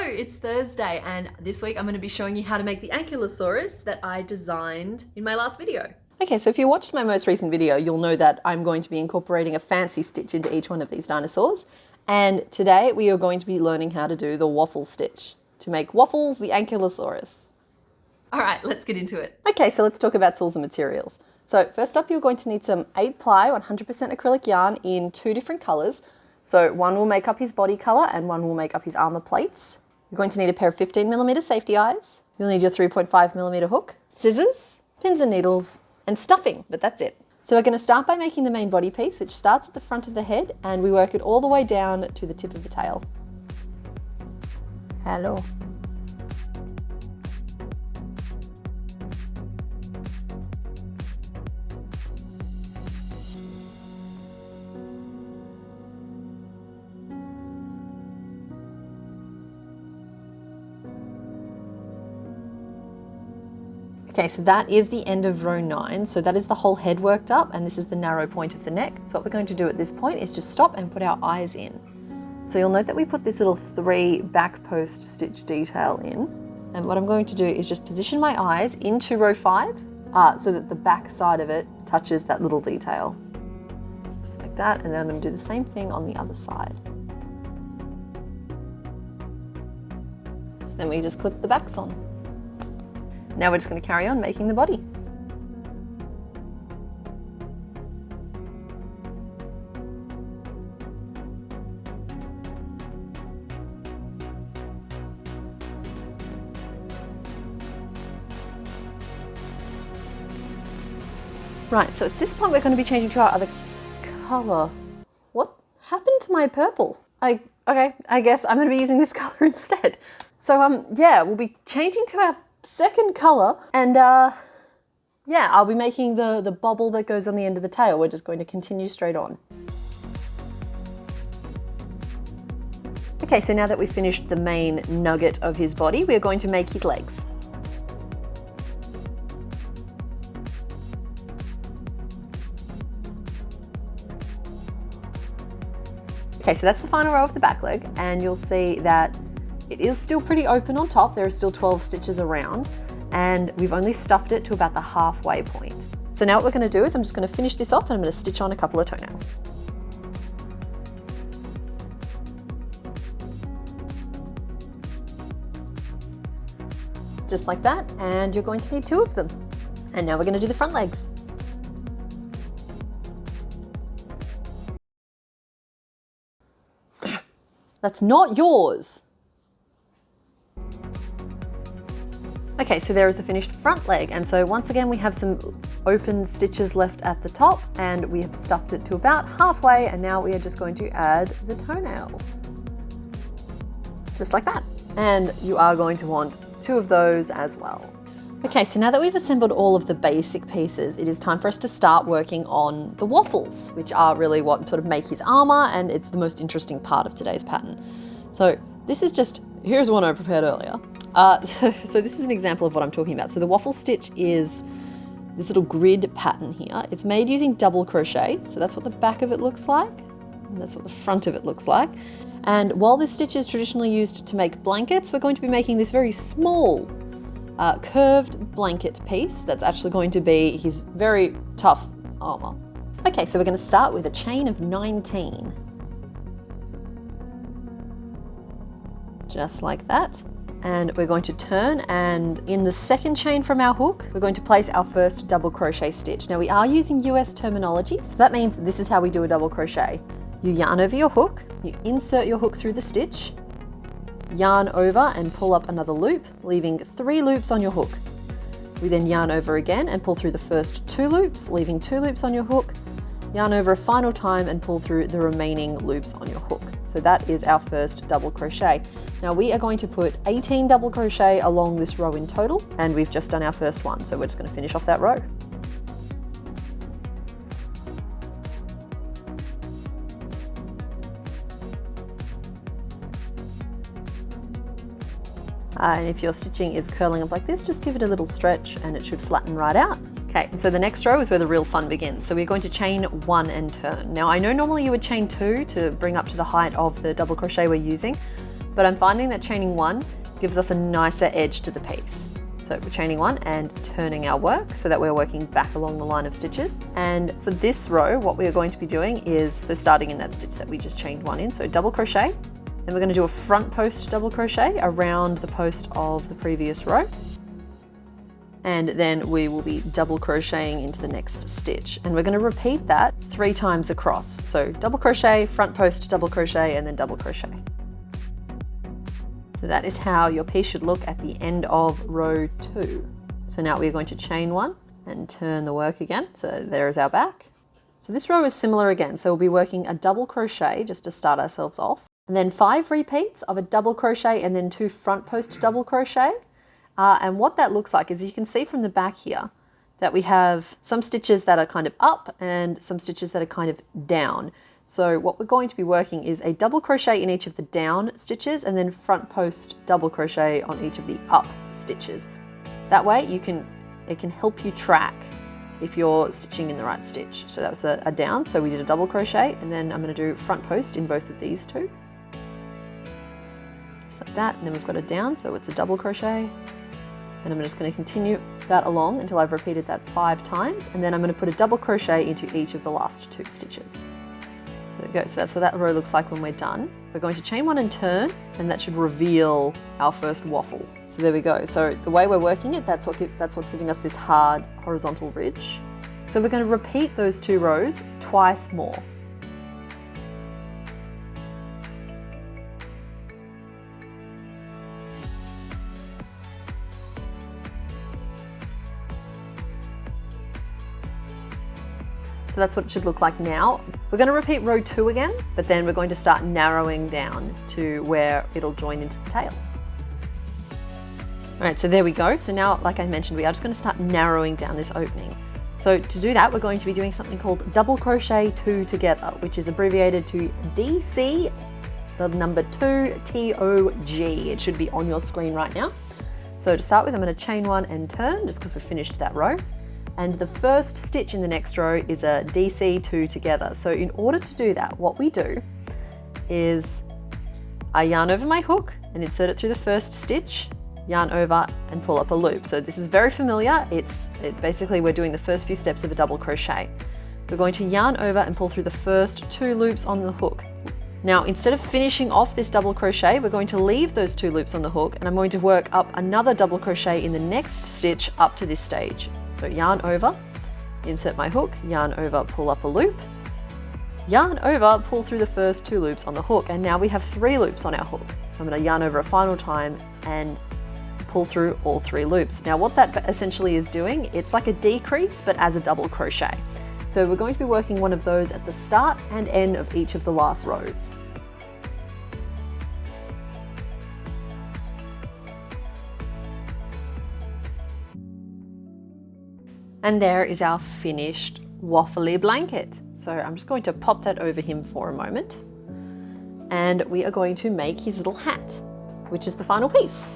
Hello, it's Thursday, and this week I'm going to be showing you how to make the ankylosaurs that I designed in my last video. Okay, so if you watched my most recent video, you'll know that I'm going to be incorporating a fancy stitch into each one of these dinosaurs. And today we are going to be learning how to do the waffle stitch to make Waffles the Ankylosaurus. All right, let's get into it. Okay, so let's talk about tools and materials. So first up, you're going to need some 8-ply 100% acrylic yarn in 2 different colors. So one will make up his body color and one will make up his armor plates. You're going to need a pair of 15mm safety eyes. You'll need your 3.5mm hook, scissors, pins and needles, and stuffing, but that's it. So we're going to start by making the main body piece, which starts at the front of the head, and we work it all the way down to the tip of the tail. Hello. Okay, so that is the end of row 9. So that is the whole head worked up, and this is the narrow point of the neck. So what we're going to do at this point is just stop and put our eyes in. So you'll note that we put this little 3 back post stitch detail in. And what I'm going to do is just position my eyes into row 5 so that the back side of it touches that little detail. Just like that, and then I'm going to do the same thing on the other side. So then we just clip the backs on. Now we're just going to carry on making the body. Right, so at this point we're going to be changing to our other color. What happened to my purple? Okay, I guess I'm going to be using this color instead. So yeah, we'll be changing to our second color, and yeah, I'll be making the bubble that goes on the end of the tail. We're just going to continue straight on. Okay, so now that we've finished the main nugget of his body, we're going to make his legs. Okay, so that's the final row of the back leg, and you'll see that it is still pretty open on top. There are still 12 stitches around, and we've only stuffed it to about the halfway point. So now what we're going to do is I'm just going to finish this off, and I'm going to stitch on a couple of toenails. Just like that, and you're going to need 2 of them. And now we're going to do the front legs. That's not yours. Okay, so there is the finished front leg, and so once again we have some open stitches left at the top, and we have stuffed it to about halfway, and now we are just going to add the toenails. Just like that. And you are going to want 2 of those as well. Okay, so now that we've assembled all of the basic pieces, it is time for us to start working on the waffles, which are really what sort of make his armor, and it's the most interesting part of today's pattern. So this is just, here's one I prepared earlier. So this is an example of what I'm talking about. So the waffle stitch is this little grid pattern here. It's made using double crochet. So that's what the back of it looks like. And that's what the front of it looks like. And while this stitch is traditionally used to make blankets, we're going to be making this very small curved blanket piece that's actually going to be his very tough armor. Okay, so we're going to start with a chain of 19. Just like that. And we're going to turn, and in the second chain from our hook, we're going to place our first double crochet stitch. Now we are using US terminology, so that means this is how we do a double crochet. You yarn over your hook, you insert your hook through the stitch, yarn over and pull up another loop, leaving 3 loops on your hook. We then yarn over again and pull through the first 2 loops, leaving 2 loops on your hook, yarn over a final time and pull through the remaining loops on your hook. So that is our first double crochet. Now we are going to put 18 double crochet along this row in total, and we've just done our first one, so we're just going to finish off that row. And if your stitching is curling up like this, just give it a little stretch and it should flatten right out. Okay, and so the next row is where the real fun begins. So we're going to chain 1 and turn. Now I know normally you would chain 2 to bring up to the height of the double crochet we're using, but I'm finding that chaining 1 gives us a nicer edge to the piece. So we're chaining 1 and turning our work so that we're working back along the line of stitches. And for this row, what we are going to be doing is, so starting in that stitch that we just chained 1 in, so double crochet, then we're going to do a front post double crochet around the post of the previous row. And then we will be double crocheting into the next stitch. And we're going to repeat that 3 times across. So double crochet, front post, double crochet, and then double crochet. So that is how your piece should look at the end of row 2. So now we're going to chain 1 and turn the work again. So there is our back. So this row is similar again. So we'll be working a double crochet just to start ourselves off. And then 5 repeats of a double crochet and then 2 front post double crochet. And what that looks like is you can see from the back here that we have some stitches that are kind of up and some stitches that are kind of down. So what we're going to be working is a double crochet in each of the down stitches and then front post double crochet on each of the up stitches. That way it can help you track if you're stitching in the right stitch. So that was a down, so we did a double crochet, and then I'm going to do front post in both of these 2. Just like that, and then we've got a down, so it's a double crochet. And I'm just going to continue that along until I've repeated that 5 times, and then I'm going to put a double crochet into each of the last 2 stitches. So there we go. So that's what that row looks like when we're done. We're going to chain 1 and turn, and that should reveal our first waffle. So there we go. So the way we're working it, that's what's giving us this hard horizontal ridge. So we're going to repeat those 2 rows twice more. So that's what it should look like now. We're going to repeat row 2 again, but then we're going to start narrowing down to where it'll join into the tail. All right, so there we go. So now, like I mentioned, we are just going to start narrowing down this opening. So to do that, we're going to be doing something called double crochet 2 together, which is abbreviated to DC, the number 2, TOG. It should be on your screen right now. So to start with, I'm going to chain 1 and turn, just because we've finished that row. And the first stitch in the next row is a DC 2 together. So in order to do that, what we do is I yarn over my hook and insert it through the first stitch, yarn over and pull up a loop. So this is very familiar. Basically we're doing the first few steps of a double crochet. We're going to yarn over and pull through the first 2 loops on the hook. Now, instead of finishing off this double crochet, we're going to leave those 2 loops on the hook, and I'm going to work up another double crochet in the next stitch up to this stage. So yarn over, insert my hook, yarn over, pull up a loop, yarn over, pull through the first 2 loops on the hook, and now we have 3 loops on our hook. So I'm going to yarn over a final time and pull through all 3 loops. Now what that essentially is doing, it's like a decrease but as a double crochet. So we're going to be working one of those at the start and end of each of the last rows. And there is our finished waffly blanket. So I'm just going to pop that over him for a moment. And we are going to make his little hat, which is the final piece.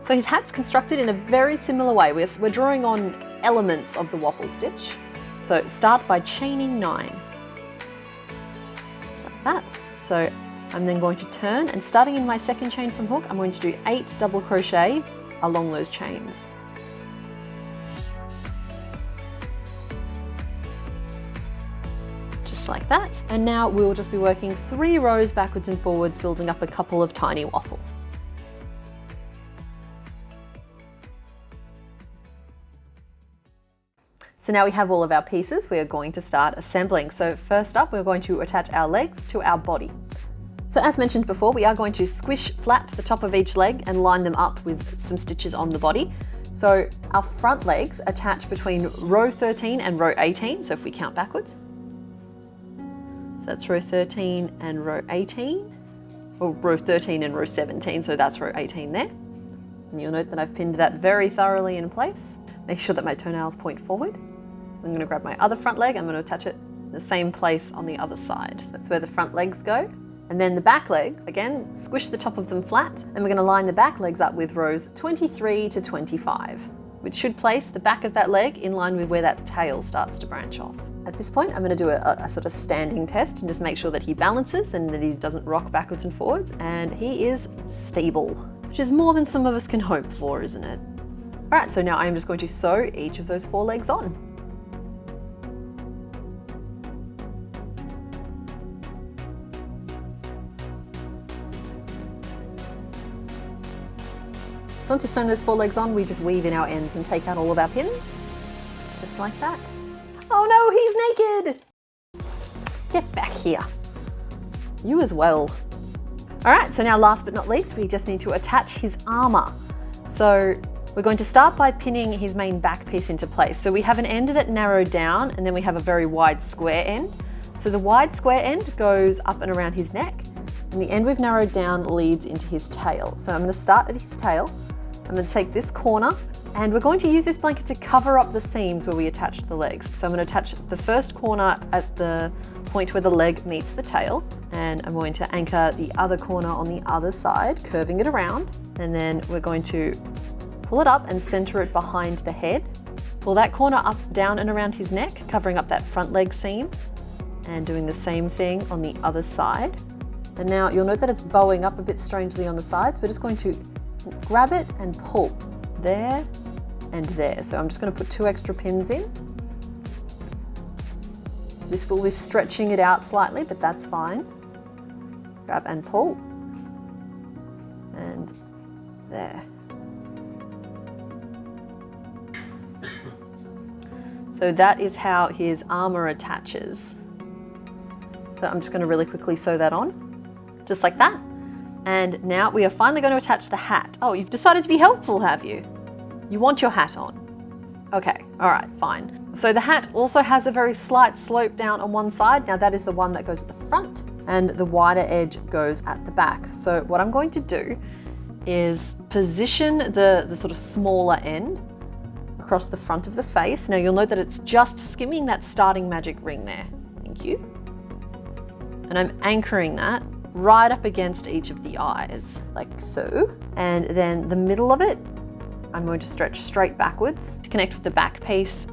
So his hat's constructed in a very similar way. We're drawing on elements of the waffle stitch. So start by chaining 9. Just like that. So I'm then going to turn, and starting in my second chain from hook, I'm going to do 8 double crochet along those chains. Just like that. And now we'll just be working 3 rows backwards and forwards, building up a couple of tiny waffles. So now we have all of our pieces, we are going to start assembling. So first up, we're going to attach our legs to our body. So as mentioned before, we are going to squish flat the top of each leg and line them up with some stitches on the body. So our front legs attach between row 13 and row 18, so if we count backwards. So that's row 13 and row 18, or row 13 and row 17, so that's row 18 there. And you'll note that I've pinned that very thoroughly in place. Make sure that my toenails point forward. I'm going to grab my other front leg, I'm going to attach it in the same place on the other side. So that's where the front legs go. And then the back legs, again, squish the top of them flat, and we're going to line the back legs up with rows 23 to 25, which should place the back of that leg in line with where that tail starts to branch off. At this point, I'm going to do a sort of standing test and just make sure that he balances and that he doesn't rock backwards and forwards, and he is stable, which is more than some of us can hope for, isn't it? All right, so now I'm just going to sew each of those 4 legs on. So once you've sewn those 4 legs on, we just weave in our ends and take out all of our pins, just like that. Oh no, he's naked! Get back here. You as well. All right, so now last but not least, we just need to attach his armour. So we're going to start by pinning his main back piece into place. So we have an end of it narrowed down, and then we have a very wide square end. So the wide square end goes up and around his neck, and the end we've narrowed down leads into his tail. So I'm going to start at his tail. I'm going to take this corner, and we're going to use this blanket to cover up the seams where we attached the legs. So I'm going to attach the first corner at the point where the leg meets the tail, and I'm going to anchor the other corner on the other side, curving it around, and then we're going to pull it up and center it behind the head. Pull that corner up, down and around his neck, covering up that front leg seam, and doing the same thing on the other side. And now you'll note that it's bowing up a bit strangely on the sides. We're just going to grab it and pull there and there. So I'm just going to put 2 extra pins in. This will be stretching it out slightly, but that's fine. Grab and pull, and there. So that is how his armour attaches. So I'm just going to really quickly sew that on, just like that. And now we are finally going to attach the hat. Oh, you've decided to be helpful, have you? You want your hat on. Okay, all right, fine. So the hat also has a very slight slope down on one side. Now that is the one that goes at the front, and the wider edge goes at the back. So what I'm going to do is position the sort of smaller end across the front of the face. Now you'll note that it's just skimming that starting magic ring there. Thank you. And I'm anchoring that right up against each of the eyes, like so. And then the middle of it, I'm going to stretch straight backwards to connect with the back piece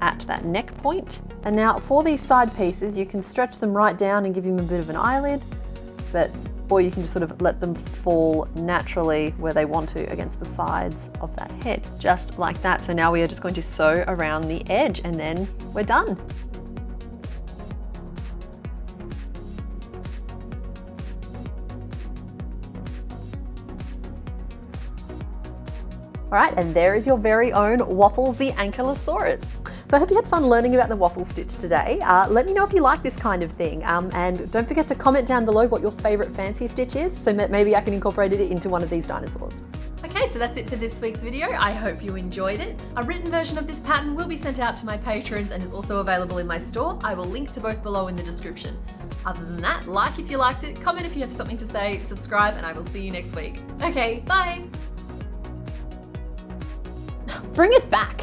at that neck point. And now for these side pieces, you can stretch them right down and give them a bit of an eyelid, or you can just sort of let them fall naturally where they want to against the sides of that head, just like that. So now we are just going to sew around the edge, and then we're done. All right, and there is your very own Waffles the Ankylosaurus. So I hope you had fun learning about the waffle stitch today. Let me know if you like this kind of thing, and don't forget to comment down below what your favorite fancy stitch is, so maybe I can incorporate it into one of these dinosaurs. Okay, so that's it for this week's video. I hope you enjoyed it. A written version of this pattern will be sent out to my patrons and is also available in my store. I will link to both below in the description. Other than that, like if you liked it, comment if you have something to say, subscribe, and I will see you next week. Okay, bye! Bring it back!